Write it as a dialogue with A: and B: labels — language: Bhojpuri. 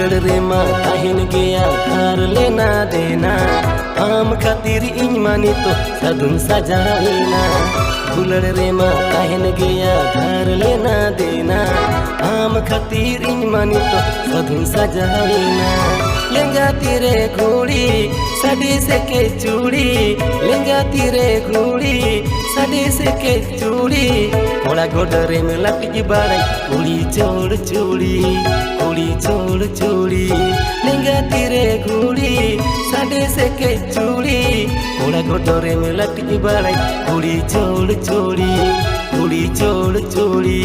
A: दुलड़ रे माँ काहिन गया घर लेना देना आम खातिर इन मानी तो सदुन सजाइना दुलड़ रे माँ काहिन गया घर लेना देना आम खातिर इन मानी तो सदुन सजाइना लेंगा तेरे घोड़ी सड़ी से के चूड़ी लेंगा तेरे घोड़ी सड़ी से के चूड़ी कोड़ा गोडरे में लटकी बाड़ाई कुड़ी चोड़ चूड़ी कुड़ी चोड़ चूड़ी लेंगा तेरे घोड़ी सड़ी से के चूड़ी कोड़ा गोडरे में लटकी बाड़ाई कुड़ी चोड़ चूड़ी कुड़ी चोड़ चूड़ी।